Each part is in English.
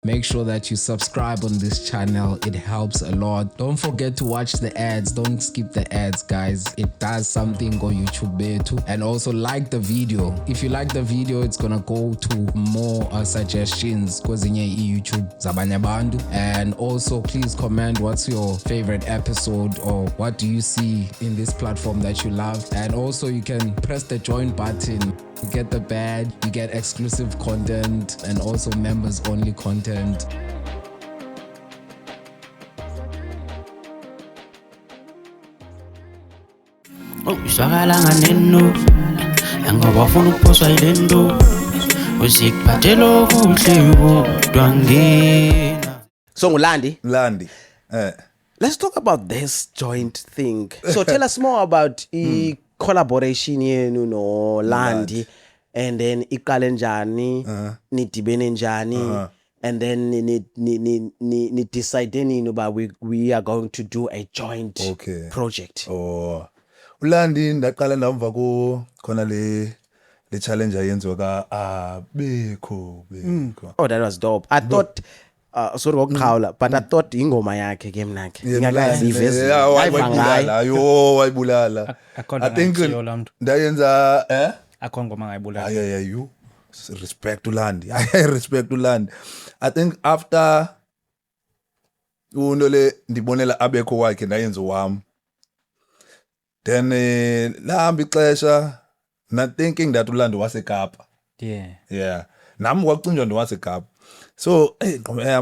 Make sure that you subscribe on this channel. It helps a lot. Don't forget to watch the ads. Don't skip the ads, guys. It does something on YouTube too. And also like the video. If you like the video, it's gonna go to more suggestions kwezinye YouTube zabanye abantu. And also please comment what's your favorite episode or what do you see in this platform that you love. And also you can press the join button. You get the badge, you get exclusive content and also members only content. Oh, iswakala nganeno yangabafuna ukuphoswa yilento uzikuphathela okuhle kodwa ngena. So Ngulandi, Let's talk about this joint thing. So tell us more about collaboration yenu no Landi, and then iqale njani, nidibene njani, and then ni decide nini about we are going to do a joint project. Oh, Ulandi ndaqala ndamva ko khona le challenge ayenziwa ka bekho. Oh, that was dope. I thought sorry ngokuqhawula, but I thought ingoma yakhe ke mna ke ngakazi ivezi wayibulala. I think ndayenza akho ngoma ngayibulala. You respect Ulandi. I respect Ulandi. I think after unole ndibonela abekho wakhe ndayenza wami. Then lahamba ixesha not thinking that Ulandi waseKapa. Yeah. Nami kwakucinjwa ndiwaseKapa. So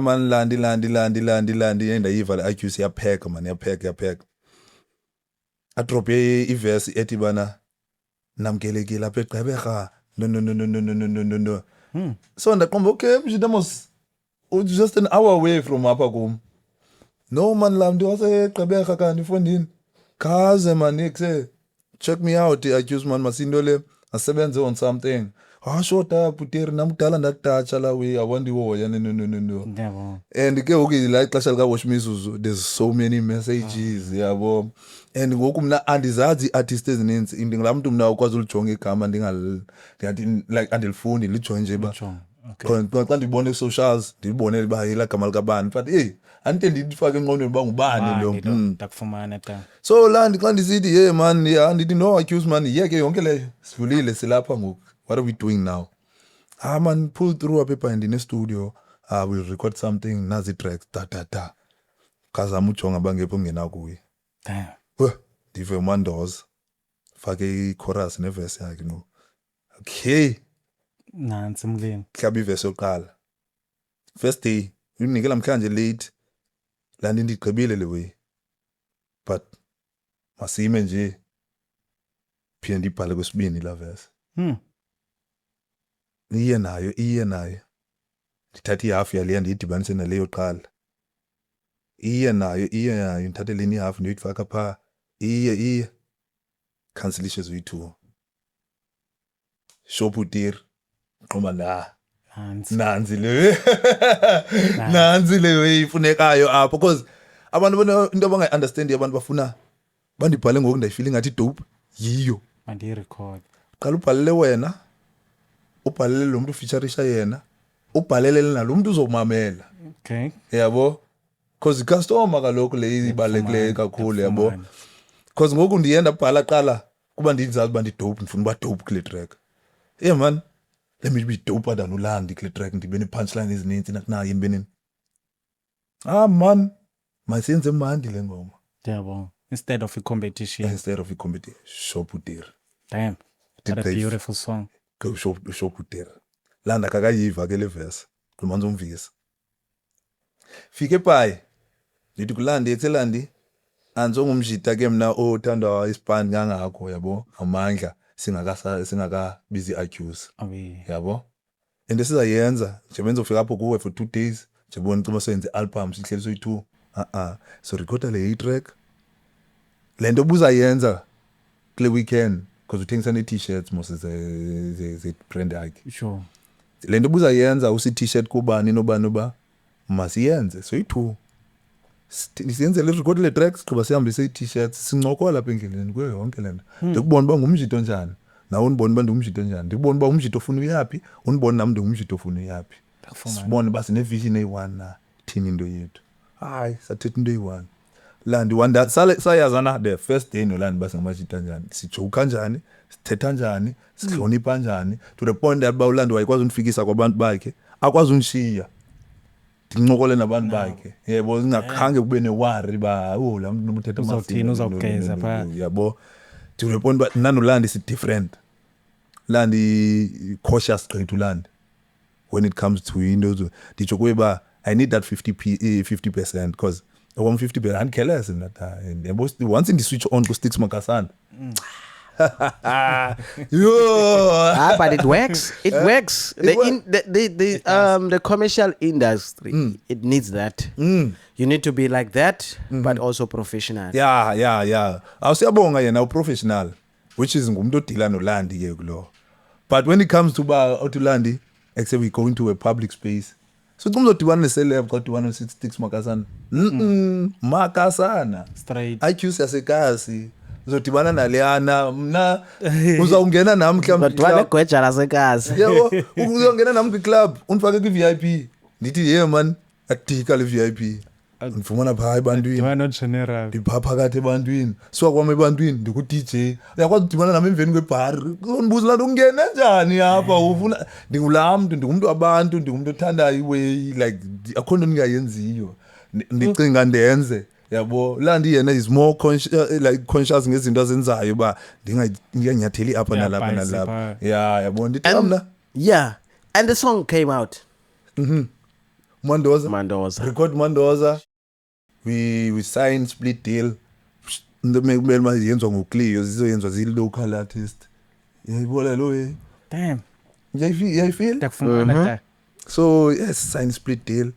man Landi ndayiva le accuse yapheka man yapheka. A drop iverse ethi bana namkelekile apha eGqeberha. No. So ndaqomba okay mjidamos just an hour away from apha kum. No man Landi waseGqeberha kanti fondini. Kaze man say check me out accuse man masindole asebenze on something. Shota puteri namdala ndatacha la we awandi wo ya no. And ke okay la ixesha lika Wash Mizuzu there's so many messages yabo. And ngoku mina andizazi artists ezininzi indingalamntu mina ukwazi ulijonga igama ndingathi like andilifundi lijoin nje ba. Xa ndibone socials ndibone ba yila gama likabani but ante ndifake engqondweni ba ngubani lo ndakufumana ta. So la xa ndisithi man ndithi no accuse man yeke yonke leyo sivulile silapha ngoku. What are we doing now? Man, pull through a paper and in a studio. We'll record something. Nazi tracks. Da. Kaza muchonga bangepo ngena kuyi. Damn. Dive mandos. Fake chorus ne verse yakhe no. Okay. Nansi mlimi. Klabi verse yoqala. First day, unikela mkhanje late. La ndigqibile le way. But masime nje. Phi ndibhale kwesibini la verse. Iye nayo ndithatha ihalf yale ndiyidibanise naleyo qala iye nayo ndithathe leni half ndiyifaka pha iye cancellation zoyi2 shoputir qoma la nanzi le ifunekayo apho because abantu into abangayi understand abantu bafuna bandibhale ngoku ndayifeel ngathi dope yiyo mandi record qala ubhalele wena ubhalele lo muntu featureisha yena ubhalele nalo muntu uzomamela. Okay. Yabo because customer kaloko le ibalekile kakhulu yabo because ngoku ndiyenda bhala qala kuba ndinzazi ba ndidope ndifuna ba dope kule track. Man let me be dope than Ulandi kule track ndibe ne punchline ezininzi nathi yembeni. Man masenze mandi le ngoma. Yabo instead of a competition. Shoputir. Damn. What a beautiful song. Go shoputir. Landa kakayiva ke le verse kumanza umvisa. Fike phayi ndithi kuLandi ethelandi anzongumjita ke mina othandwa ispan kangakho yabo amandla singaka busy accuse yabo and sizayenza nje benza ufika apho kuwe for 2 days nje bona cuma senze album sihleli soyi2 so record le track lento buzayenza kule weekend because uthengisa ne t-shirts mos ze brand yakhe Sure. lento buzayenza usi t-shirt kubani noba masiyenze soyi2 siyenze le record le tracks kuba sihambise i-t-shirts sincokola lapha endleleni kuyo yonke lento ndikubona ba ngumjito njani nawe unibona ba ndingumjito njani ndikubona ba umjito ofuna uyapi unibona nami ndingumjito ofuna uyapi sibone basi nevision eyi-1 na thina into yethu hayi sathetha into eyi-1 landi wanda sayazana the first day nolandi basi ngamashita njani sijoke kanjani sithetha kanjani sihlonipha kanjani to the point that ulandi wayekwazi unifikisa kwabantu bakhe akwazi unishiya ndincokole nabantu bakhe yebo singakhange kube newari ba la muntu nomthetho Uzawuthini, uzawugeza phaa. yabo to the point but nanolandi is different landi cautious gqithi ulandi when it comes to into nditsho kuye ba I need that 50% because okwam 50% andikhelese in that time yabo once ndi-switch on ku-Sticks Makasana yo But it works. It works. The commercial industry, it needs that. You need to be like that, but also professional. yeah awusiyabonga yena uprofessional which is ngumuntu odila nolandi ke kulo but when it comes to ba otulandi except we going to a public space so kumzodibana neceleb xa udibana no-Sticks Makasana Makasana Straight. IQ yasekasi uzodibana naleyana mna uzawungena nami Kodwa negweja lasekazi. yebo uzongena nami kwi-club undifake kwi-VIP ndithi ye man akudika le VIP ndifumana phaa ebantwini Divine general. ndiphaa phakathi ebantwini suka kwam ebantwini ndiku-DJ uyakwazi udibana nami emveni kwebhari uzondibuza laa nto ungene njani apha ufuna ndingulaa mntu ndingumntu wabantu ndingumntu othandayo iway like akho nto ndingayenziyo ndicinga ndenze yabo landi yena is more conscious ngezinto azenzayo uba ndinganyatheli apha nalapha Bhayisi nalapha phaa. yabo ndithi mna Yeah. And the song came out. Mandoza record Mandoza we signed split deal kumele yenziwa nguCleo zizoyenziwa zi-local artist yayibona lo Damn. yayifeel Ndakufuna that. so yes signed split deal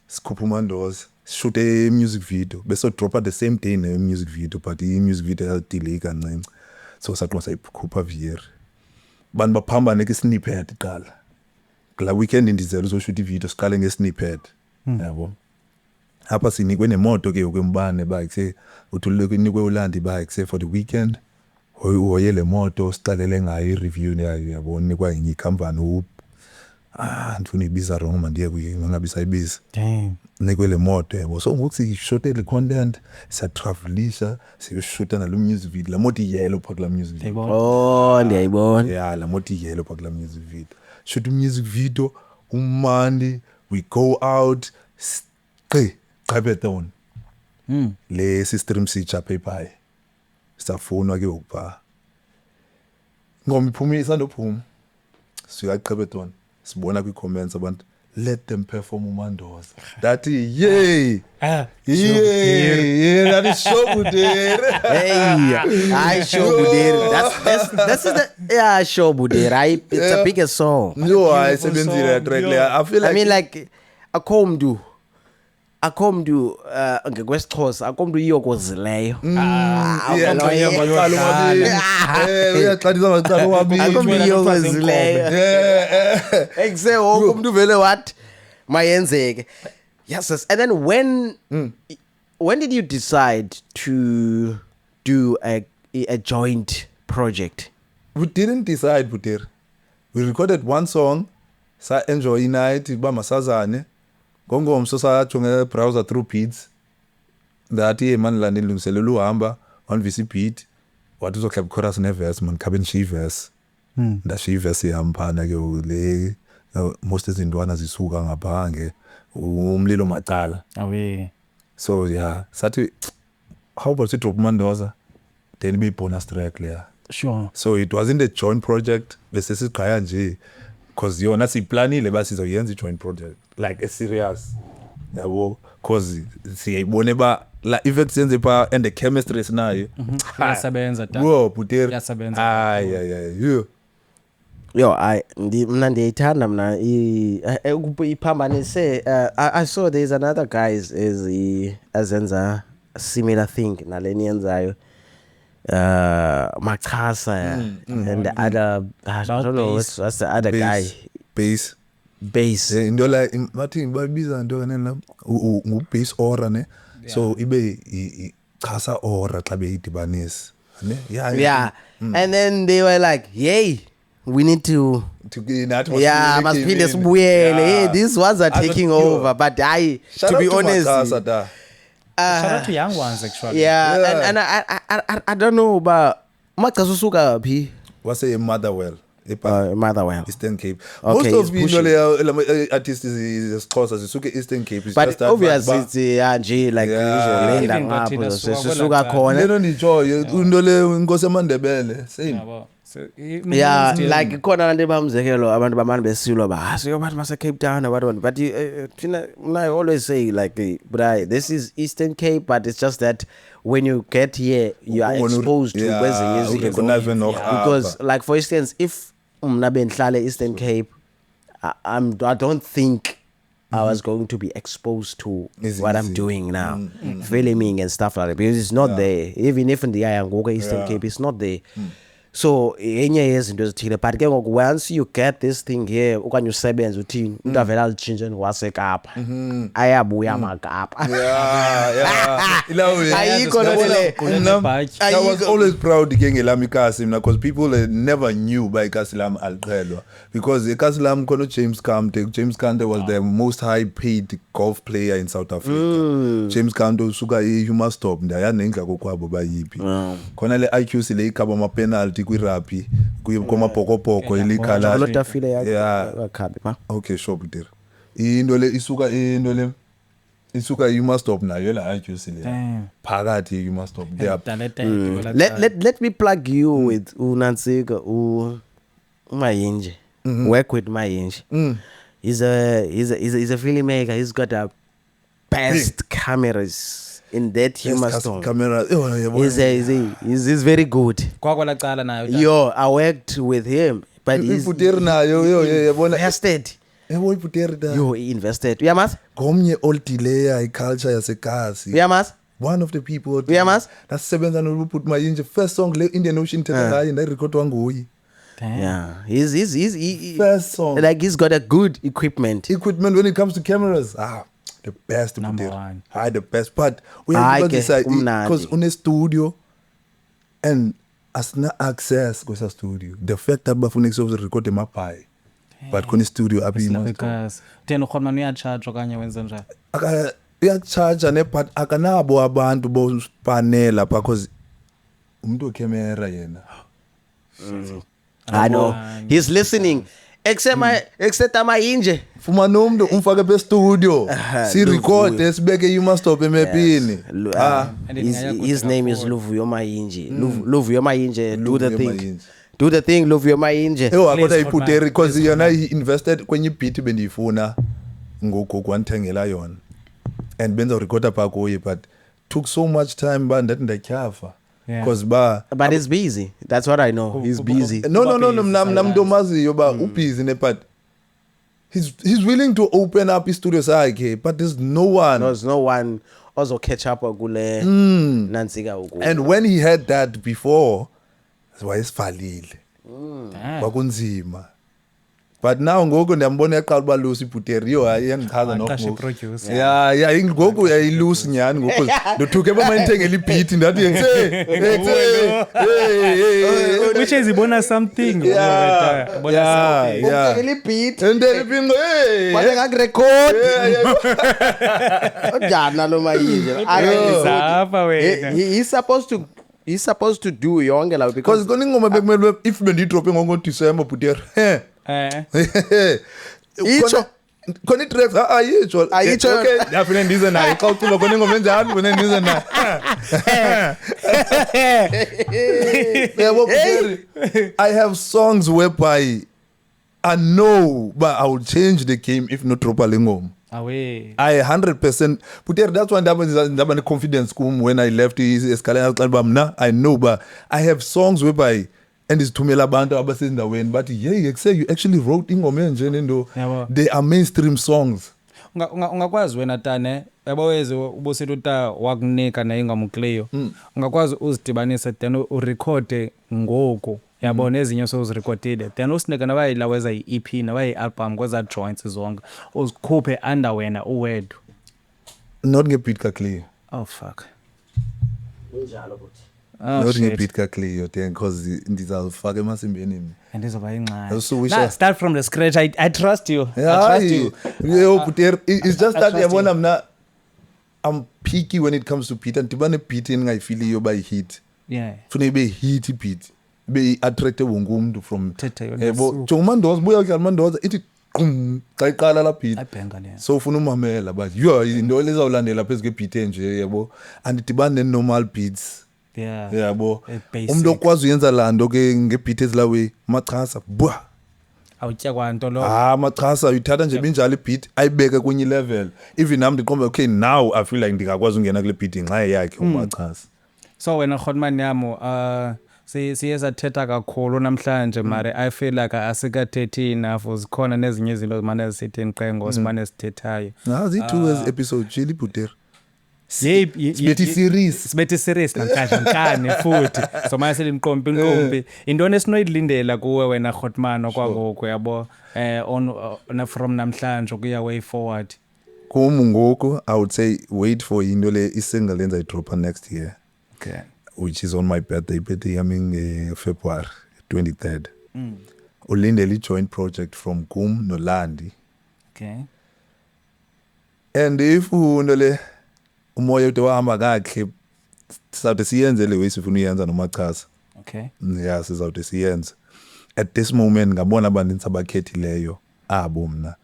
sikhupha uMandoza shoot a music video bese drop at the same day ne music video but i music video yadelay kancane so sathi sayikhupha vier bantu baphambane ke snippet qala la weekend indizela uzoshoot ivideo siqale ngesnippet yabo apha sinikwe nemoto ke ukwembane bakhe uthulule inikwe ulandi bakhe for the weekend hoye le moto siqalele ngayo i-review yayo yabona nikwa enye icompany ndifuna ibiza wrong mandiye kuye ngabe sayibiza Damn. nikwe le moto yabo so ngoku sishoote le content siyatravelisha siyoshoota nalo music video la moto yellow phaa kula music video Oh, ndiyayibona. yeah la moto yellow phaa kula music video shoot music video umandi we go out Qabeton le stream sitsha paper safunwa ke ukupha ngoma iphumisa ndophuma sika Qabeton sibona kwi comments abantu let them perform uMandoza that yay yeah that is so good Hey, I show Buderi. That's the show Buderi. It's a bigger song. no I sebenzile track le I feel like I mean like akomdu ngekwesixhosa akomdu iyokozileyo uyaxadisa macala wabili akomdu iyokozileyo ekuse wonke umuntu vele wathi mayenzeke. Yes. And then when did you decide to do a joint project? we didn't decide Buteri. We recorded one song sa enjoy night ba masazane ngomso satsho ngebrowser through beats ndathi hey man lani lungiselela uhamba one VC beat wathi uzokhapha chorus neverse man khabe nishiya verse ndashiya verse yampana ke le most izindwana zisuka ngaphange umlilo macala Awe. so yeah sathi how about we drop Mandoza then be bonus track there. Sure. So it wasn't a joint project bese siqhaya nje because yona siplanile basizoyenza i-joint project like a serious yabo because siyayibone ba la effects yenze pa and the chemistry sinayo Yasebenza ta. wo Buteri Yasebenza. ay Yo, mna ndiyayithanda mna iphambanise. I saw there's another guys azenza a similar thing naleni yenzayo. Machasa and the other I don't know what's the other guy. bass Bass. into la bathi babiza into kanene la ngu-bass aura ne so ibe ichasa aura xa beyidibanisa ne Yeah. And then they were like, yay, we need to nathi yeah masiphinde sibuyele. Hey, these ones are taking over, but to be honest, Shout out to young ones actually. yeah. And I don't know, but Maxasu usuka phi? wase Motherwell Motherwell. Eastern Cape. Okay, Most of it's into le artists isiXhosa zisuke Eastern Cape. It's But just that obviously vibe. it's nje like Yeah. usually Even ngapho Thina sisuka sisuka khona. Leno nijoy into le inkosi yaMandebele same. Yabo. So Yeah, like khona abantu bamzekelo abantu bamane besilwa ba siyobathi mase Cape Town or what, but I always say like but this is Eastern Cape, but it's just that when you get here you are exposed to kwezinye izinto. Because like for instance, if mna benhlale Eastern Cape, I don't think I was going to be exposed to what I'm doing now, filming and stuff like that, because it's not there. Even if in the Ayangoga Eastern Cape, it's not there. So enye yezinto ezithile, but ke ngoku once you get this thing here okanye usebenza uthini umuntu avela alitshintshe ngwasekapa ayabuya amakapa. Ayikho le. I was always proud ke ngelami ikasi mina, because people never knew by ikasi lam aliqhelwa, because ikasi lam khona James Kante was the most high paid golf player in South Africa. James Kante usuka eHuma Stop ndayanendla kokwabo bayiphi khona le IQC le ikhaba ama penalty kwi rugby kwamabhokobhoko elikhala. Lo tafile Yeah. yakhabi ma. Okay, sure Peter. Into le isuka you must stop nayo la IQC le. Damn. Phakathi you must stop. They are Let me plug you with Unansika Mayinje. Work with Mayinje. He's a filmmaker. He's got the best cameras in that humor storm. camera. He's very good. kwakwala cala nayo. Yo, I worked with him, but he's Iputeri nayo yabona. invested. Yebo iputeri da. Yo, he invested. Uyamas? Gomnye oldileya iculture yasekasi. Uyamas? One of the people Uyamas? Nasebenza noPut Mayinje first song le Indian Ocean thetha ngayo ndayirecordwa nguye. Yeah, he First song. like he's got a good equipment. Equipment when it comes to cameras, the best. Number Iputeri. one. The best, but we have to decide kumnandi. because on a studio and asina access kwesa studio, the fact that bafuna ukurecord emaphaya but kone studio aphi Because then ukhona uyacharge okanye wenza njani. uyacharge ne but akanabo abantu bospanela because umuntu camera yena. I know. He's listening. Except Mayinje. Fuma nomuntu umfake pe studio si record esibeke you must stop emepini. His name is Luvuyo Mayinje. Luvuyo Mayinje, do the thing. Do the thing, Luvuyo Mayinje. Kodwa iputeri because yona he invested kwenye beat bendifuna ngoku kwantengela yona and benza recorder pa kuye, but took so much time ba ndathi ndakyafa because but he's busy. That's what I know. He's busy. no namntomaziyo ba ubusy ne, but he's willing to open up his studio sakhe, but there's no one also catch up kule Nansika uku. and when he had that before wayesivalile kwakunzima, but now ngoku ndiyambona yaqala uba lusi iputeri yo yangichaza Aqashe noku producer. yeah ngoku yayilusi nyani ngoku ndothuke bamayithengela ibeat ndathi Which is ibona something. Umthengele beat. and then bingo Manje ngakurecord. Ujana lo Mayinje. Zapha wena. He's supposed to do yonke la because because kona ingoma bekumele if bendidrope ngo-December puteri Itsho. khona i-tracks ayitsho Ayitsho. okay ndiyafune ndize nayo xa ucula khona ingoma enjani fune ndize nayo yabo Puteri, I have songs whereby I know but I will change the game if not drop le ngoma. Away. I 100% Puteri, that's why ndaba ne-confidence kum when I left Escalade xa mna I know but I have songs whereby and isithumela abantu abasendaweni but you actually wrote ingoma enje nento. Yabo. They are mainstream songs. Ungakwazi wena tane yabaweze ubusela uta wakunika na ingamukleyo. Ungakwazi uzidibanise then urecord ngoku. Yabona ezinye so uzirecordile. Then usinike nabayila weza iEP nabayi album kweza joints zonke. Uzikhuphe under wena uwedwa. Not ngebeat ka clear. Oh fuck. Unjalo futhi. not shit. ngebeat kaCleo then because ndizawufaka emasimbeni mina. Andizoba ingxaki. So we Nah, shall- start from the scratch. I trust you. I Yeah, trust you. it's just that trust yabona mna I'm picky when it comes to beat and ndibane beat engayifiliyo by hit. Yeah. Funa ibe hit beat. Be attractive wonke umuntu from Thethe yona yebo suku. Jongomandoza buya ke Mandoza ithi qum xa iqala la beat. Ayibhenga le. So ufuna umamela but yo into lezawulandela phezulu beat enje yabo andidibane ne normal beats. Yeah. Yabo Basic. umuntu okwazi uyenza lando ke ngebeat ezilawe machasa bwa Awutya kwanto lo. machasa uyithatha nje binjalo ibeat ayibeke kwenye level even nami ndiqomba okay now I feel like ndingakwazi ungena kule beat nxa yakhe umachasa. So wena Khotman yamo siye sathetha kakhulu namhlanje mare I feel like asikathethi enough zikhona nezinye izinto zimane zisithi nqengo simane sithethayo. Nazi 2 as episode chili puter. Sibethi series. Sibethi series namhlanje nkane futhi. So manje selimqompi inqompi. Intoni esinoyidlindela kuwe wena Khotman okwangoku yabo on from namhlanje kuya way forward. Ngoku I would say wait for into le single lenza idropa next year. Okay. Which is on my birthday yami February 23rd. Ulindele joint project from Kum no Landi. Okay. And if unole umoya ude wahamba kakhe sizawude siyenze le way sifuna uyenza nomachasa. Okay. Yeah, sizawude siyenze. At this moment ngabona abaninzi abakhethileyo abo mna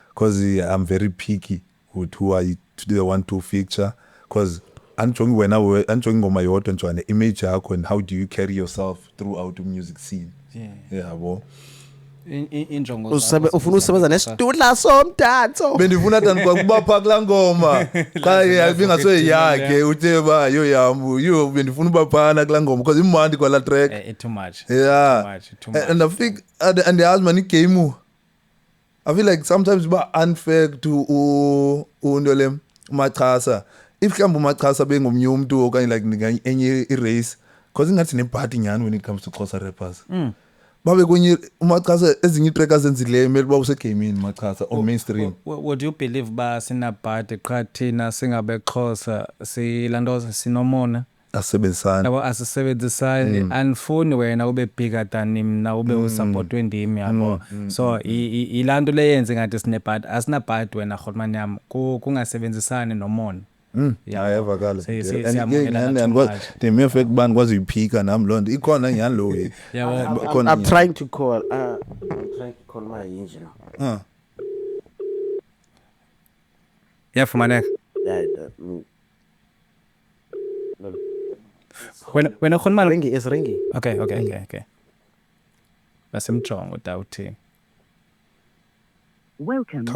because I'm very picky with who I want to feature because anjongi wena anjongi ngoma yodwa nje ne image yakho and how do you carry yourself throughout the music scene. Yeah. Yabo. Injongo ufuna usebenza nesitudla somdanso. Bendifuna tani kwakuba pha kula ngoma xa ibingaso yakhe uthe ba yo yambu yo bendifuna ubaphana kula ngoma because imandi kwala track. too much. Yeah. Too much. And I think and the man game I feel like sometimes it's unfair to undole machasa. If kambu machasa bengomnye umuntu okanye like enye race because ingathi nepati nyani when it comes to Xhosa rappers. Babe kunye umachasa ezinye trackers enzileyo mele ba usegaming machasa on mainstream. Would you believe ba sina party qha thina singabe Xhosa silandoza sinomona Asebenzisana. yabo asisebenzisani andifuni wena ube bigger than mina ube usupportwe ndim yabo so ilanto leyenze ngathi sine party asina party wena Khotman yami kungasebenzisani nomona. Ayavakala. Siyamukela the mere fact bani kwazi uyiphika nami lonto ikhona nyani lo way. I'm trying to call my yinje now. yafumaneka Yeah, wena Khotman. ringi is ringi. Okay. Basemjongo dawuthi. Welcome to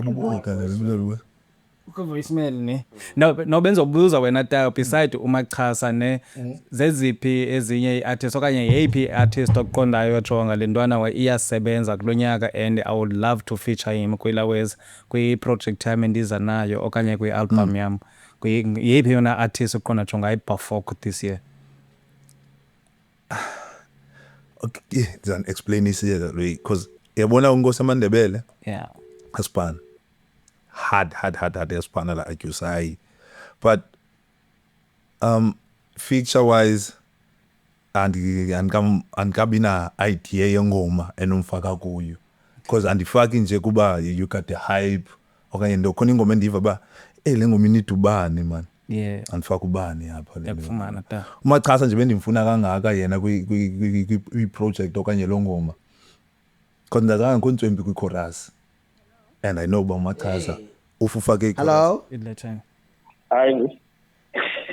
Ku voicemail ne. No benzobuza wena tayo beside umachasa ne zeziphi ezinye iartists okanye yeyiphi artist oqondayo jonga lentwana wa iyasebenza kulonyaka and I would love to feature him kwilawezi kwi project time endiza nayo okanye kwi album yam. Yeyiphi yona artist oqonda jonga ayiperform this year. Okay, then explain this here that way because yabona unkosi amandebele Yeah. aspan hard aspan like you say but feature wise and kabina idea yengoma enomfaka kuyo because andifaki nje kuba you got the hype okanye ndokhona ingoma endiva ba le ngoma inidubani man. Yeah. Andifaka ubani apha le. Yakufumana ta. Umachasa nje bendimfuna kangaka yena kwi project okanye lo ngoma. Because ndazanga nkontswembi kwi chorus. And I know about Machasa. Ufufake. Hello. Hi.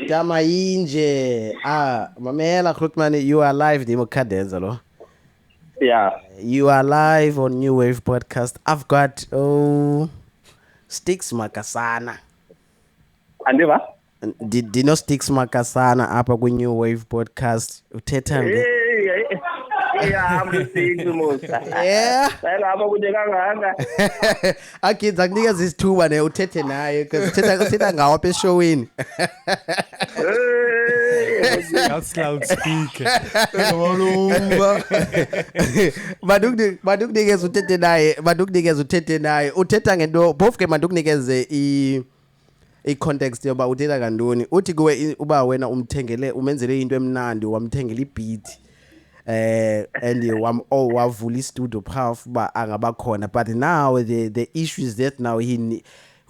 Dama yinje. Mamela Khotman, you are live dimo Cadenza lo. Yeah. You are live on New Wave podcast. I've got Sticks Makasana. Andiva? Dino Sticks Makasana apa ku New Wave podcast. Uthetha nge. Yeah, I'm listening Musa. Yeah. Lapha kuje kangaka. Akidza kunikeza isithuba ne uthethe naye because sithetha ngawo apha eshowini. Loud speaker. Badukunikeza uthethe naye, uthetha ngento both ke badukunikeze i-context yoba uthetha kantoni uthi kuwe uba wena umenzele into emnandi wamthengela ibeat and wavula istudio phalf uba angaba khona, but now the issue is that now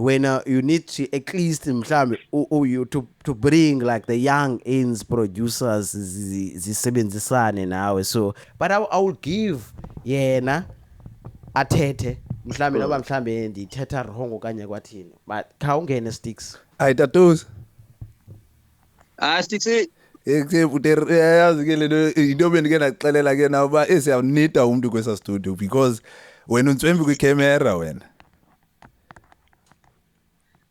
when you need to at least mhlambe you to bring like the young ins producers zisebenzisane nawe. So but I will give yena athethe mhlambe noba mhlambe ndithetha wrong kanye kwathini, but khawungene Sticks. Hayi Tatoes. Sticks Yazi ke lento into bendike ndaxelela ke na uba esiyawunida umuntu kwesa studio because wena untswembi kwicamera wena.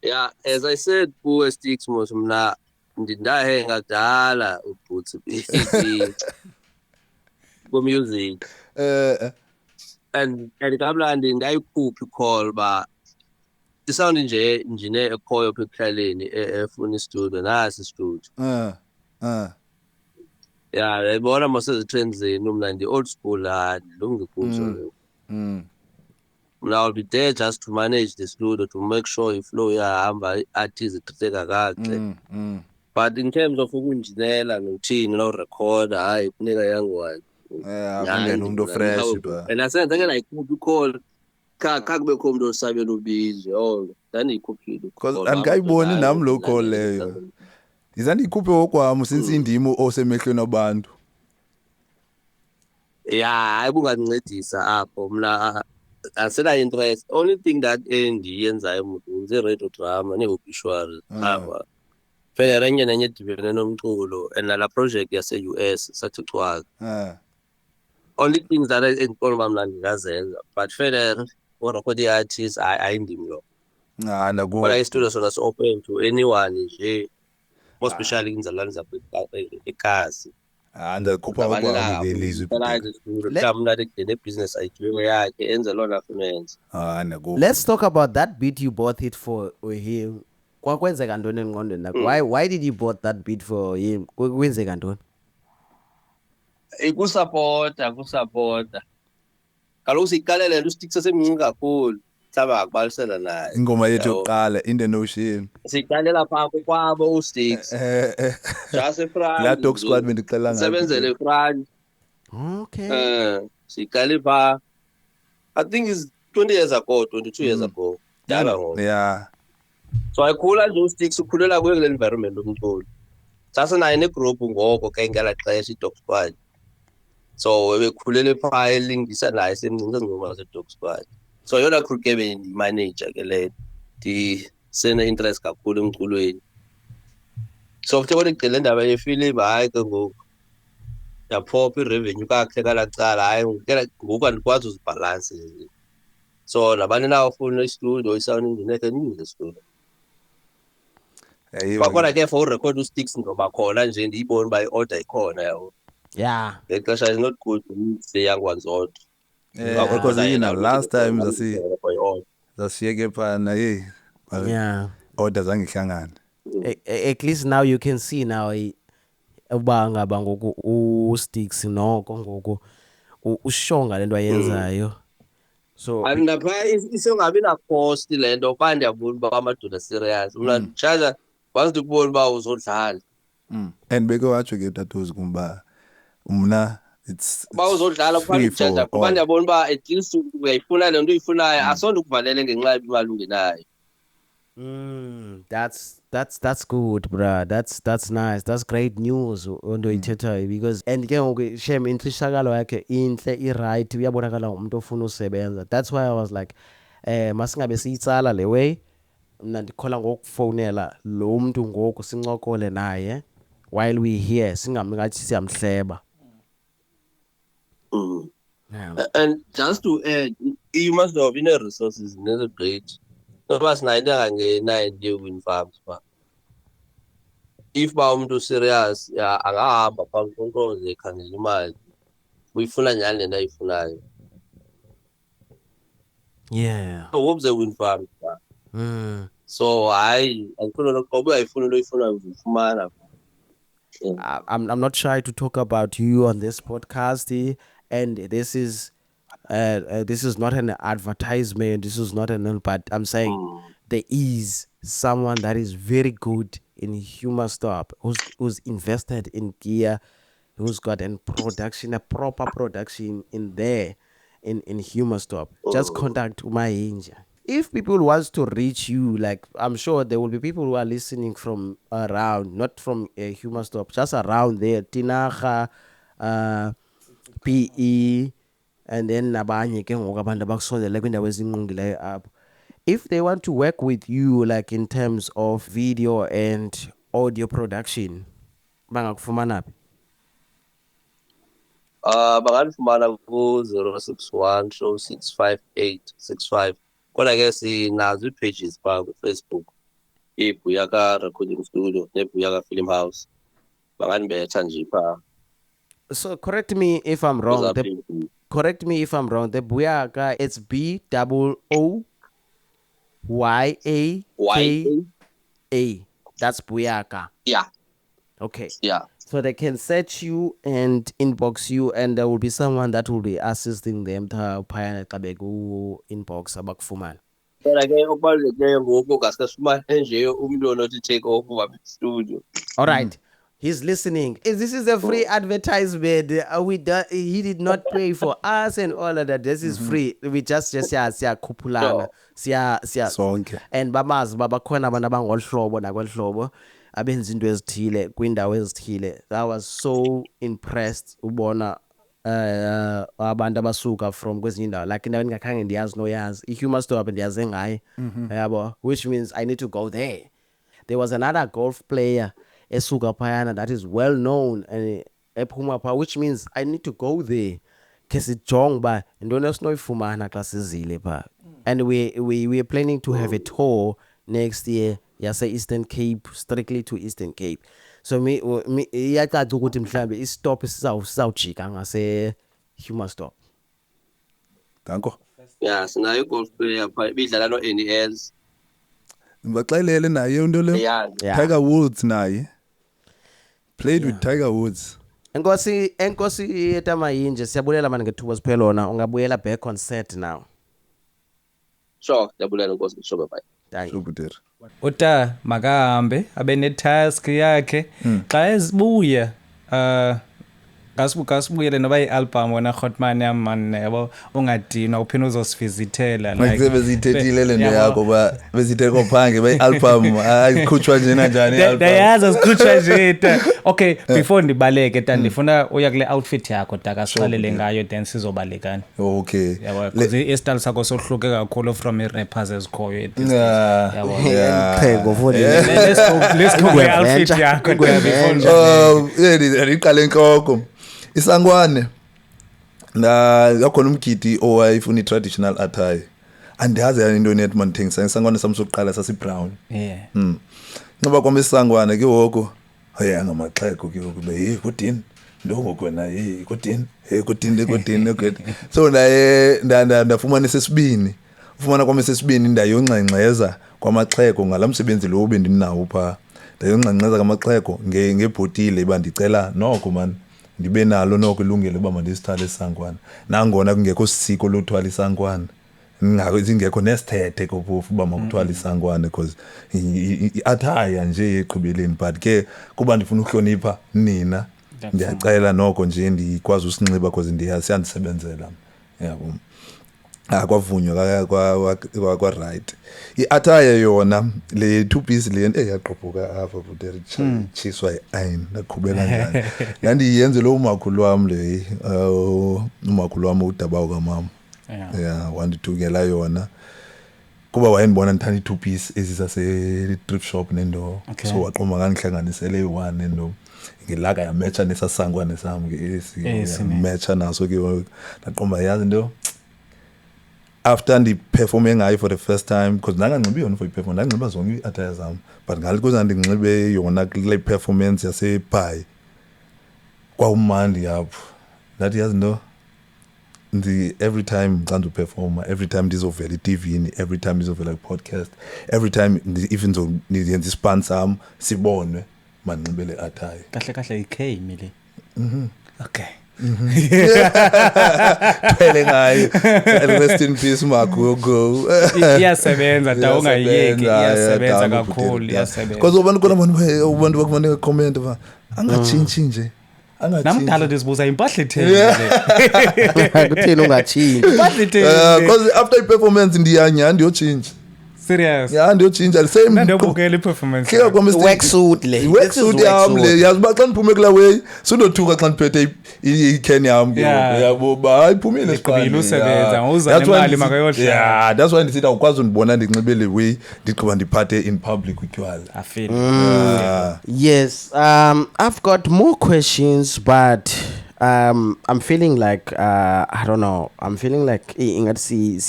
Yeah, as I said, kuwe Sticks mos mna ndahe ngadala ubhuti ku music and kamlandi ndayikhuphi call ba isound nje njine ekhoyo phekhaleni efuna istudio nasi istudio. Yeah, yayibona mos trends zenu mna ndi old school ndilunge kuzo. Now I'll be there just to manage the studio to make sure iflow yahamba artists ichitheka kahle. But in terms of ukunjinela nokuthini no record hayi kunika yangwane. Akungena umuntu fresh ba. And asenza ke nayikhuphi call kha kube khona umuntu osabela ubizo yonke ndandiyikhuphile because andikayiboni nami lo call leyo. Izandiyikhuphe okwami since indimo osemehlweni abantu. Yeah, ayibungancedisa apho mna asena interest. Only thing that endiyenzayo umuntu nze radio drama ne-obituary apha. Phela renye nenye dibene nomculo and la project yase-US sathi cwaka. Only things that endibona uba mna ndingazenza but phela urekhod i-artist ayindimi lo. Kodwa istudio sona si-open to anyone nje, more especially inzalwane zapha ekhasi. Ndakhupha okwami ke lizwi. Mna ne-business ayidwenge yakhe enze lona finance. Let's talk about that beat you bought it for him. Kwakwenzeka ntoni engqondweni nakho? Why did you bought that beat for him? Kwenzeka ntoni? Kusapota kaloku siyiqalele nto uSticks sesemncinci kakhulu mhlawumbe akubalisela naye Ingoma yethu yokuqala in the notion. siyiqalela phaa kwabo uSticks just eFrance La Dog Squad bendixela ngayo. sebenzele eFrance. Okay. Siyiqale phaa I think it's 20 years ago, 22 years ago. Dala ngoku. Yeah. So ayikhula nje uSticks ukhulela kuyo kule environment umculo. Sasenaye negroup ngoko ke ngela xesha iDog Squad. So webekhulele phaa elingisa naye semncinci ngoma zeDog Squad. So yona crew ke manager ke le sene interest kakhulu emculweni. So kuthe kodwa igcile indaba yefilimu hayi ke ngoku yaphopha irevenue kakuhle kalacala hayi ngoku andikwazi uzibhalanse. So nabani na ufuna istudio isound engineer ke ninge studio. Kodwa ke for record uSticks ngoba khona nje ndiyibona uba i-order ikhona yawo. Yeah. Ngexesha is not good the young ones odd. Because last time zasiyeke phana Yeah. order zangihlangana. At least now you can see now uba ngaba ngoku uSticks noko ngoku ushonga lento ayenzayo. So Andapha isongabi na cost lento pha ndiyabona uba amadoda serious. Mna charger once ukubona uba uzodlala. And beke watsho ke Tatoes kumba mna it's Ba uzodlala kufanele charger kuba ndiyabona uba at least uyayifuna lento uyifunayo asonto kuvalele ngenxa imali ungenayo. That's good, bruh. That's nice. That's great news onto ithethayo because and ke ngoku shem inhlihlakalo yakhe inhle i-right uyabonakala umuntu ofuna usebenza. That's why I was like masingabe siyitsala le way mna ndikhola ngokufonela lo muntu ngoku sincokole naye while we here singamngathi siyamhleba. And just to add, you must have been resources in great. Noba sinayo into engangenayo nje-wind farms pha. If ba umuntu serious angahamba phambi konke ekhangela imali uyifuna nyhani lento ayifunayo. Yeah. So wobze wind farms pha. So hayi angifuna lokho uyayifuna into oyifunayo uzifumana. I'm not shy to talk about you on this podcast, and this is not an advertisement. This is not but I'm saying there is someone that is very good in Humor Stop, who's invested in gear, who's got a proper production in there, in Humor Stop, just contact Umayinja. If people wants to reach you, like I'm sure there will be people who are listening from around, not from Humor Stop, just around there, Tinaga, PE, and then nabanye ke ngoku abantu abakusondela kwindawo ezingqongileyo apho. If they want to work with you, like in terms of video and audio production, bangakufumana phi? Bangandifumana ku-061 show 65865. Kodwa ke sinazo ii-pages phaa kuFacebook, iBuyaka Recording Studio neBuyaka Film House. Bangandibetha nje phaa. So correct me if I'm wrong. Correct me if I'm wrong. The Buyaka, it's BOOYAKA. That's Buyaka. Yeah. Okay. Yeah. So they can search you and inbox you, and there will be someone that will be assisting them to phaya xa beku-inbox abakufumana. Kodwa ke okubalulekileyo ngoku ngaske sifumane nje umntu onothi take over apha studio. All right. He's listening. This is a free advertisement. He did not pay for us and all of that. This is free. We just siyakhuphulana. Sonke. And bamazi babakhona abantu abangolu hlobo nakweli hlobo abenza into ezithile kwindawo ezithile. I was so impressed ubona abantu abasuka from kwezinye indawo, like indawo engakhange ndiyazi noyazi. iHumor Stop ndiyaze ngaye, yabo, which means I need to go there. There was another golf player esuka phayana that is well known ephuma pha, which means I need to go there ke sijonge uba yintoni esinoyifumana xa sizile pha. And we are planning to have a tour next year yase Eastern Cape, strictly to Eastern Cape. So me iyacaca ukuthi mhlambe istop sizawujika ngase Humor Stop. Danko. Yeah, sinayo golf player phaa ibidlala no-NES. Ngibaxelele naye into le. Yeah. Tiger Woods naye. Played with Tiger Woods. Enkosi yetamayinje, siyabulela manje ngethuba siphelona. Ungabuyela back on set now. Sure, ndiyabulela Nkosi Mshoba bye. Thank you. Super. Uta makahambe abe ne-task yakhe xa ezibuya kasibuyele noba i-album wena Hotman yam man yabo ungadinwa uphinde uzosivizithela Like bezithethile le nto yakho ba bezithe kophange be-album ayikhutshwa njena njani i-album. Ndayazi zikhutshwa nje. Okay, before ndibaleke ndifuna uya kule outfit yakho siqalele ngayo then sizobalekana. Okay. Yabo because i-style sakho sohluke kakhulu from i-rappers ezikhoyo. Yeah. Let's go outfit yakho before iqale enkoko. Isangwane yakhona umgidi owayifuna i-traditional attire. Andiyazi into nethi mandithengisa isangwane sami sokuqala sasi-brown. Ngoba kwami isangwane ke woko ngamaxhego ke woko kudini ndongoku wena kudini okay. So naye ndafumana sesibini. Ufumana kwami sesibini ndayongxengxeza kwamaxhego ngala msebenzi lo bendinawo pha. Ndayongxengxeza kwamaxhego ngebhotile bandicela noko man ndibe nalo noko ilungelo uba mandisithwale isangwane. Nangona kungekho sisiko lothwala isangwane. Ngingekho nesithethe kophofu uba makuthwala isangwane because i-attire nje eqhubeleni, but ke kuba ndifuna ukuhlonipha nina ndiyacela noko nje ndikwazi usinxiba because siyandisebenzela. Yabo. Kwavunywa kwa right. I-attire yona le two piece le yaqophuka apha futhi chiswa i-iron naqhubela njani. Ndandiyenze lo umakhulu wami le umakhulu wami uDabawo kamama. Yeah, wandithungela yona kuba wayendibona ndithanda i-two piece ezisase-thrift shop nendo. So waqoma ngangihlanganisele i-one nendo ngilaka yamatcha nesasangwane sami ke matcha naso ke naqomba yazi into. After ndiperforme ngayo for the first time because ndanganxibi yona for i-performance, ndanxiba zonke i-attire zami, but ngale kuze ndinxibe yona kule performance yaseBhayi kwawumandi yapho. Ndathi yazi into every time xa ndiperforma, every time ndizovela i-TV-ni, every time ndizovela i-podcast, every time even ndiyenza ispan sam sibonwe manxibe le attire. Kahle ikhe imile. Okay. Phele ngayo. Rest in peace Marco go. Iyasebenza ta ungayiyeki, iyasebenza kakhulu, iyasebenza. Because abantu bakufane comment ba angachinji nje. Namdala ndisibuza impahla etheni. Kutheni ungachinji? Impahla etheni. Because after i-performance ndiyochinja. Serious. Yeah, ndiyochinja the same. Ndiyabukela i-performance. Kika kwa Mr. Worksuit le. Worksuit yami le. Yazi ba xa ndiphume kula way, sindothuka xa ndiphethe i-can yami. Yabo ba ayiphumile siqala. Usebenza uza nemali makayodla. Yeah, that's why ndisithi awukwazi undibona ndinxibe le way ndiqhubha ndiphathe in public utywala. I feel. Yes, I've got more questions, but I'm feeling like I don't know. I'm feeling like ingathi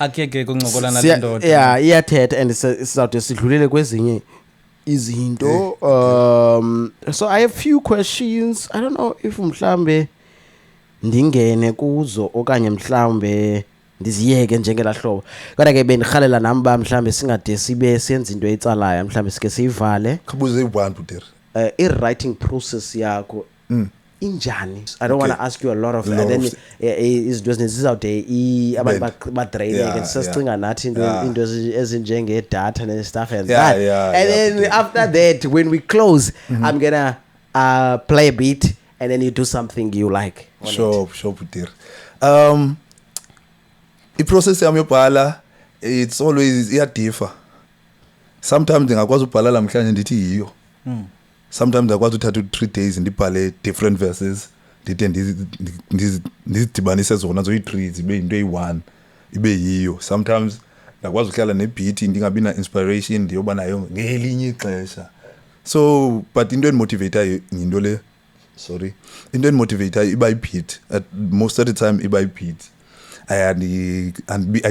akeke kuncokola nalendoda. Yeah, iyathetha and sizawude sidlulele kwezinye izinto. So I have few questions. I don't know if mhlambe ndingene kuzo okanye mhlambe ndiziyeke njengela hlobo. Kodwa ke bendihalela nami ba mhlambe singade sibe senza into etsalayo mhlambe sike siyivale. Khabuze ibantu der. I-writing process yakho injani? I don't want to ask you a lot of and then izinto zizawude abantu badraineke sesicinga nathi into ezinjenge data and stuff and that. And then after that when we close I'm gonna play a beat and then you do something you like. Sure Putir. I-process yami yobhala it's always differ. Sometimes ngiyakwazi ubhala lamhlanje ndithi yiyo. Sometimes akwazi uthatha 3 days ndibhale different verses ndithe ndizidibanise zona zo i3 zibe into eyi1 ibe yiyo. Sometimes ngakwazi ukuhlala nebeat ndingabi na inspiration ndiyoba nayo ngelinye ixesha. So but into enimotivate into le into enimotivate iba ibeat at most of the time iba ibeat. I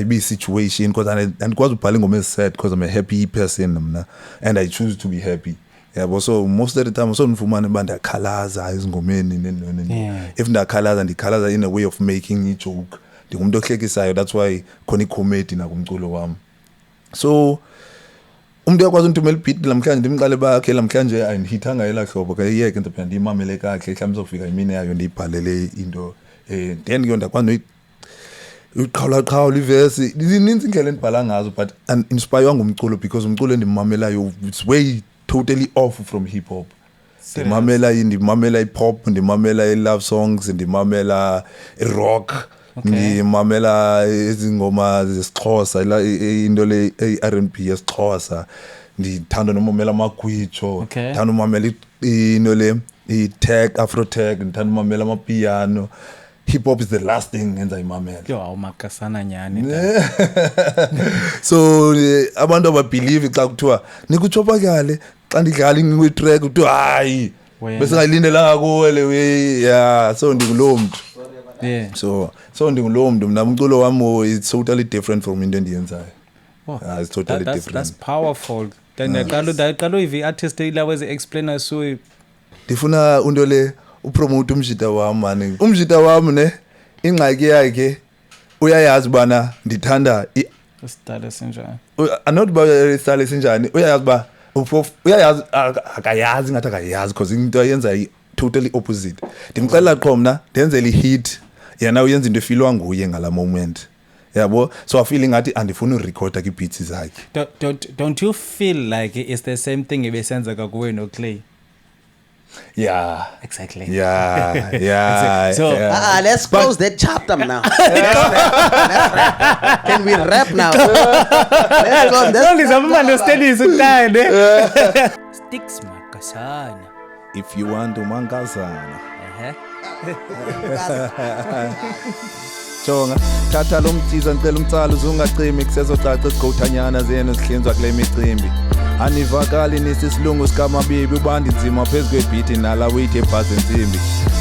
be situation because andikwazi ubhala ingoma ezisad because I'm a happy person mna and I choose to be happy. Yeah, so most of the time so ndifumana bandakhalaza izingomeni if ndakhalaza ndikhalaza in a way of making a joke ndingumuntu ohlekisayo. That's why khona i-comedy nakumculo wami. So umuntu yakwazi unthumela ibeat lamhlanje ndimqale bakhe lamhlanje ayindihithanga yela hlobo ke yeke ndiphinde ndiyimamele kahle mhlawumbe uzofika imini yayo ndiyibhalele into then ke ndakwazi uqhawula iverse ininzi indlela endibhala ngazo but inspired ngumculo because umculo endimamelayo it's way totally off from hip hop. Ndimamela i-pop, ndimamela i-love songs, ndimamela i-rock, ndimamela izingoma zesiXhosa, into le R&B yesiXhosa. Ndithanda nomamela amagwijo, ndithanda umamela into le i-tech, afro-tech, ndithanda umamela amapiano. Hip hop is the last thing enza imamela. Yo awumakasana nyani. So abantu ababelieve xa kuthiwa nikuchopa kale xa ndidlala ingwe track uthi hayi bese ngayilindelanga kuwe le yeah so ndingulo muntu. Yeah. So ndingulo muntu mna umculo wami is totally different from into endiyenzayo. It's totally different. That's powerful. Then qalo ivi artist ilaweze explainer so ndifuna into le upromote umjita wami mani. Umjita wami ne ingxaki yakhe uyayazi bana ndithanda style senjani. Not ba style senjani uyayazi ba uyayazi akayazi ngathi akayazi because into ayenza totally opposite. Ndimcela qho mna ndenzele i-hit yena uyenza into efilwa nguye ngala moment. Yabo so I feeling ngathi andifuna urecorda ki beats zakhe. Don't you feel like it's the same thing ebesenzeka kuwe no Clay? Yeah, exactly. Yeah. So let's close that chapter now. Can we rap now? Sticks makasana. If you want to mangazana. Jonga thatha lo mtiza ngicela umtsalo uzungacimi kusezocaca isigouthanyana zenu sihlinzwa kule micimbi. Anivakali nisisilungu sikamabibi ubandi nzima phezu kwebeat nala weight ebhazi ensimbi.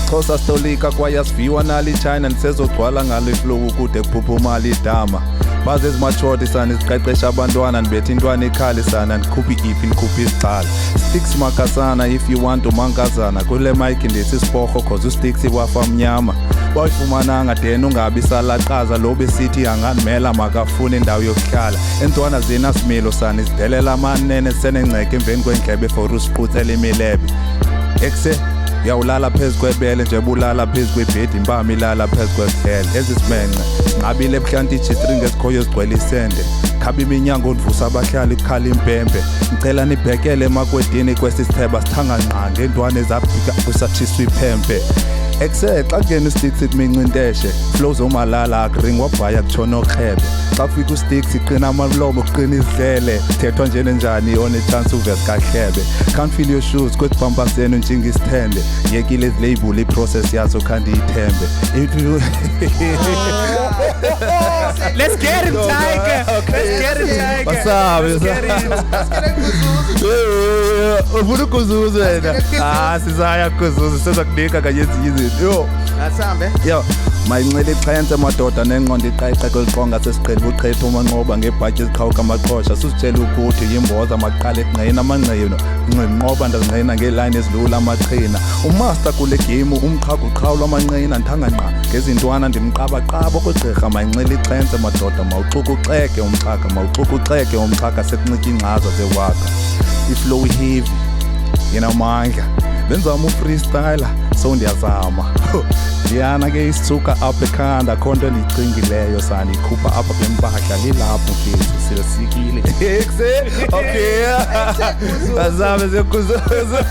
Xhosa stolika kwayasiviwa nali China nisezogcwala ngalo iflow ukude kuphuphuma idama. Baze ezimachoti sana isiqeqesha abantwana nibethe intwana ekhali sana ndikhuphi iphi ndikhuphi isicala. Sticks makasana if you want to mangazana kule mic ndisisiporho cause usticks wafa mnyama. Bayifumananga then ungabi salaqaza lo besithi anganimela makafuna indawo yokuhlala. Entwana zena similo sana isidelela amanene senengceke emveni kwendlebe for usiqutsela imilebe. Ekse Uyawulala phezu kwebele nje bulala phezu kwebhedi impama ilala phezu kwesihlele ezisimenxe nqabile ebuhlanti ijistringi ezikhoyo ezigcwele isende khaba iminyango ndivusa abahlali kukhala impempe ngicela nibhekele emakwedini kwesisitheba sithanga nqa ngendwane zabhika kusathiswa iphempe Ekse xa kungena isticks ikuminca inteshe flow zomalala akuring wabhaya kutshona okrhebe xa kufika usticks iqina amalomo kuqina izidlele thethwa njene njani one chance uvese kahlebe can't feel your shoes kwesibhampa senu njinga isithende yekile ezilabel iprocess yazo khandi ithembe Let's get him, Tiger. Let's get him, Tiger. Basabe ufuna ukuzuza wena sizaya kuzuza sizakunika kanye ezinye yo Asambe. yo mayincele ixhenze madoda nenqondo iqayiqe kweliqonga sesiqhela uqhetha umanqoba ngebhatshi eziqhawuka amaqhosha susitshela ukuthi yimboza maqala eqinqena amanqino nqinqoba ndazinqina ngeline ezilula amaqhina umaster kule game umqhagu qhawula amanqina nthanga nqa ngezintwana ndimqaba qaba kogqirha mayincele ixhenze madoda mawuxukuxeke umxhaka mawuxukuxeke umxhaka sekunqika ingcaza zewaka iflow heavy inamandla benzama ufreestyler so ndiyazama Diana ke isithuka apha ekhanda khonto endicingileyo sani ikhupha apha kwempahla lilapho mfethu siyasikile okay azame sekuzuza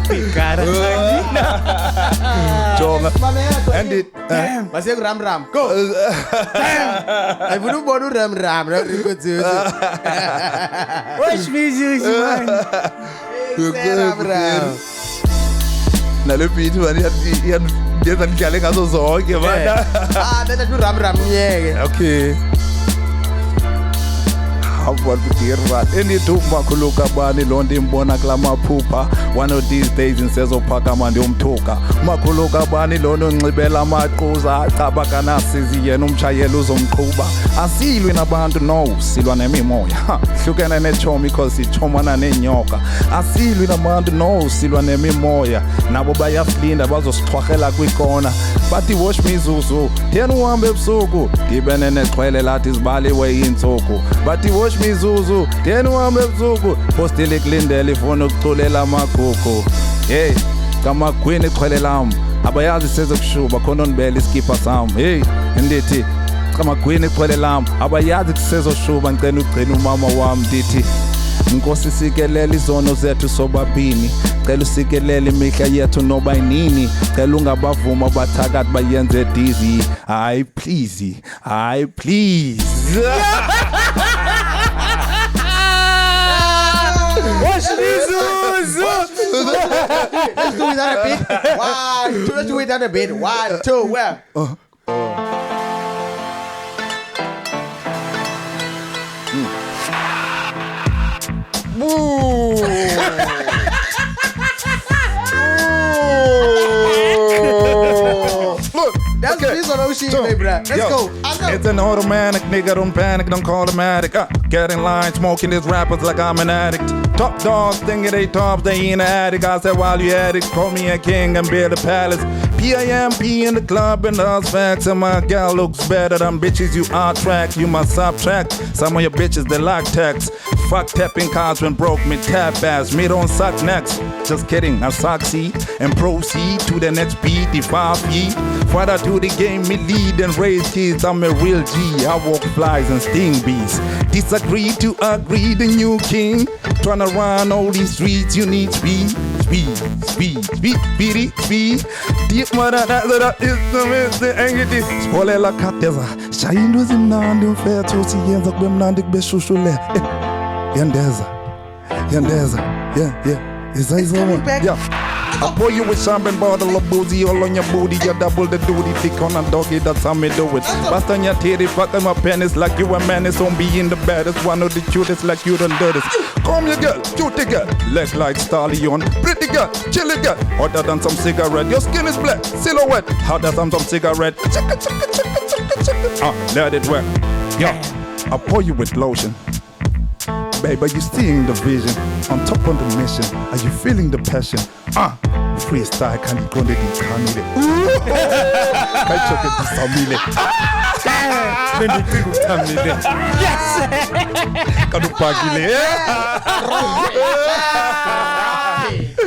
Ikara. jonga and it Mase ram ram go. Ayifuna ubona uram ram la rikuzuza. Watch me, man. Ram ram. nale beat mani yenza ngidlale ngazo zonke mana Bese uram ram nyeke. okay What kudirwa enithuma khuluka bani lonto imbona kulamaphupha one of these days insezophaka manje umthuka makhuluka bani lonto nxibela amaquza acabaka nasizi yena umshayeli uzomqhuba asilwi nabantu no silwa nemimoya hlukene nechomi because ichomana nenyoka asilwi nabantu no silwa nemimoya nabo bayaflinda bazosithwahela kwikona bathi wash me zuzu thena uhambe ebusuku dibene nexhwele lathi zibaliwe insuku bathi wash mizuzu thena uhambe ebusuku postile kulindele ifuna ukuculela amagugu hey kamagwini ixhwele lam abayazi sezokushuba khona onibela iskipa sam hey ndithi kamagwini ixhwele lam abayazi kusezoshuba ngicela ugcina umama wami ndithi Nkosi sikelele izono zethu sobabini cela usikelele imihla yethu noba yinini cela ungabavuma bathakathi bayenze dizzy I please Watch me, Zuzu. Let's do it on a beat. 1, 2, let's do it on a beat. 1, 2, well. Look, That's okay. this on shit, baby. Let's Yo, go. It's an automatic, nigga, don't panic, don't call automatic. Get in line, smoking these rappers like I'm an addict. Top dogs, thinking they tops, they ain't an addict. I said, while you at it, call me a king and build a palace. PIMP in the club and those facts. And my gal looks better than bitches you attract. You must subtract. Some of your bitches, they like text. Fuck tapping cards when broke, me tap ass. Me don't suck next. Just kidding, I succeed and proceed to the next beat. If I feed, father to the game, me lead and raise kids. I'm a real G. I walk flies and sting bees. Disagree to agree, the new king. Tryna run all these streets, you need speed. Speed. Deep mother, that is the angry. Spoiler kateza. Shaindu zimnandi unfair to see yenza kube mnandi kube shushule. Yandeza. Yeah. Is that someone? Yeah. I pour you with champagne bottle of boozy all on your booty. You double the duty, thick on a doggy, that's how me do it. Bust on your titty, fucking my penis like you a menace. Don't be in the baddest, one of the cutest like you done do this. Come your girl, cutie girl, leg like stallion. Pretty girl, chilly girl, hotter than some cigarette. Your skin is black, silhouette, hotter than some cigarette. Let it work. Yeah, I pour you with lotion. Babe, are you seeing the vision? On top of the mission, are you feeling the passion? Freestyle, can you go to the canile? I took it to Samile. Yes! Can you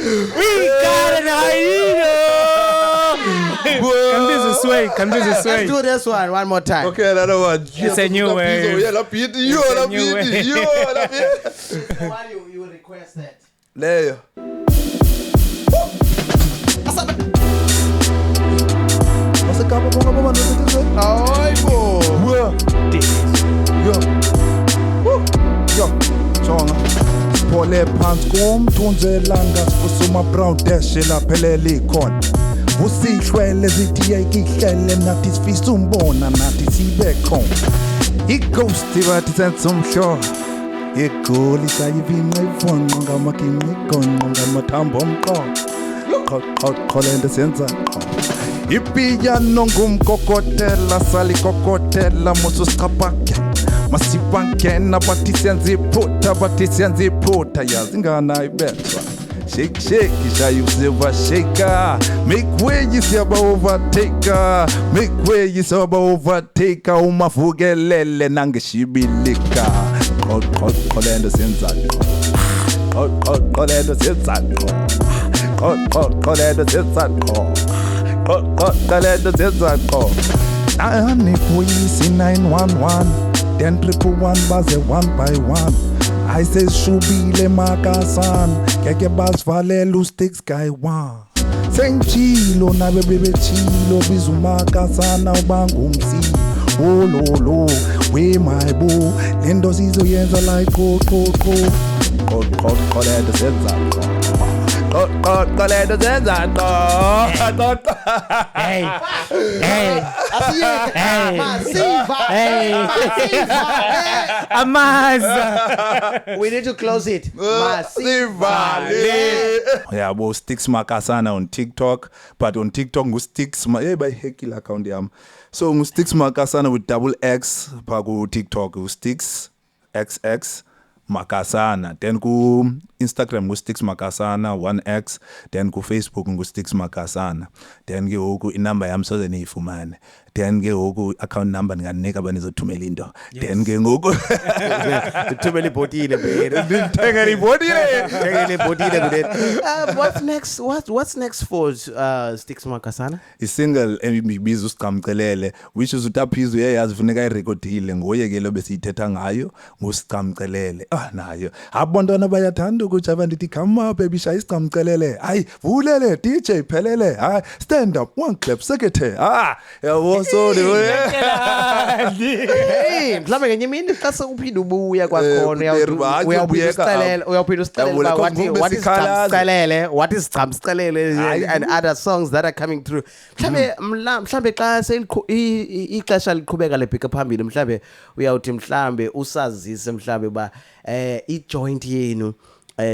We got an hyena. Come this Let's way. do this one more time. Okay, another one. It's a new way. Yeah, la beat. Yo, la beat. Yo, la beat. Why you request that? Leyo. Wasekapa bonga baba ndokuthi. Hayibo. Yo. Yo. Jonga. Pole phansi komthunzelanga usuma brown dash laphelele ikhona. Usihlwele zithi ihlele nathi sifisa umbona nathi sibe khona. Ighost bathi sensumhlo. Igoli sayibinqa ifonqo ngamaginqi gonqo ngamathambo omqoqo. Qolende senza qho. Ipiyano ngumkokotela salikokotela musu siqapake. Masipangena bathi senza iphutha yazi ngana ibethwa. Shake, shayu silver shaker. Make way you siyaba overtaker. Make way you siyaba overtaker. Umavugelele nangeshibilika. Qolendo senzako. Qolendo senzako. Qolendo senzako. Qolendo senzako. Ani police 911. Then 111 baze one by one. I say shubile makasan keke basvalela usticks guy one sengchilo nabe bebechilo bizumakasana ubangumsi ololo we my boo lento sizoyenza like qolendo senza qolendo senza Hey. Amaza. We need to close it. Yeah, bo Sticks Makasana on TikTok, but on TikTok ngu Sticks by hekila account yam. So ngu Sticks Makasana with double X pa ku TikTok ngu Sticks XX Makasana. Then ku Instagram ngu Sticks Makasana 1X. Then ku Facebook ngu Sticks Makasana. Then ke hoku inamba yam soze niyifumane. Then ke hoku account number nginganika banizothumela into. Then ke ngoku Tumeli botile bere. Thenga ibotile. What's next? What's next for Sticks Makasana? isingle ebibiza usiqamcelele which is utaphizo uyayazi funeka irecordile ngoye ke lo besiyithetha ngayo ngusiqamcelele nayo abontwana bayathanda ukuthi abantu ithi come up baby shaya isiqamcelele hayi vulele DJ phelele hayi stand up one clap secretary yabo so Hey, mhlawumbe ngenye imini xa sekuphinde ubuya kwakhona uyawuphinda usixelela what is Scamscelele and other songs that are coming through. Mhlawumbe xa ixesha liqhubeka lebheka phambili mhlawumbe uyawuthi mhlawumbe usazise mhlawumbe ba i-joint yenu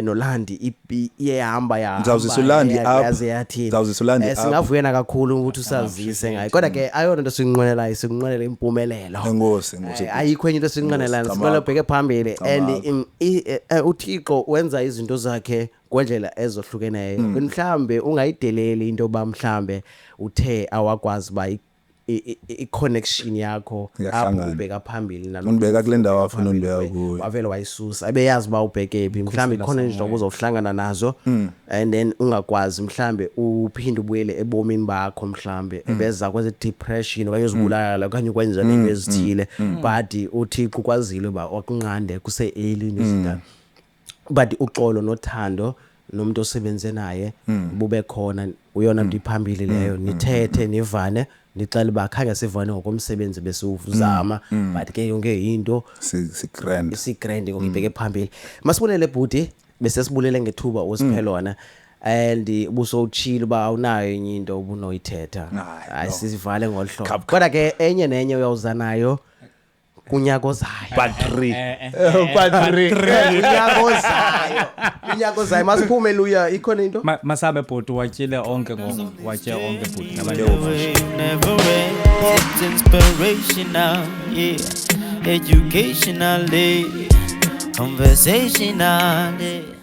noLandi iyahamba Ngizawuzisa uLandi yaze yathini singavuyena kakhulu ukuthi usazise ngayo kodwa ke ayona into sinqwenelayo sinqwenela impumelelo enkosi ayikho enye into sinqwenelayo siqala ubheke phambili and uThixo wenza izinto zakhe kwendlela ezohlukeneyo mhlambe ungayideleli into ba mhlambe uthe awakwazi ba i-connection yakho apho ubheka phambili nalo unibeka kule ndawo afuna unibeka kuyo wavele wayisusa abeyazi ba ubheke phi mhlambe khona izinto obuzohlangana nazo and then ungakwazi mhlambe uphinde ubuyele ebomini bakho mhlambe ebeza kweze depression okanye uzibulala okanye ukwenza into ezithile but uThixo kwazile ba wakunqande kuse early nezinto but uxolo nothando nomuntu osebenze naye bube khona uyona into iphambili leyo nithethe nivane nicela bakhange sivane ngokomsebenzi bese uvuzama but ke yonke into sigrand ngibheke phambili masibonele bhuti bese sibulele ngethuba osiphelona and ubuso uchila ba awunayo enye into obunoyithetha ayisivale ngolhlobo kodwa ke enye nenye uyawuzanayo kunyaka ozayo battery kunyaka ozayo masiphume luya ikhona into masabe bhuti watyile onke watye onke bhuti never end. It's inspirational, yeah. Educational, conversational, yeah.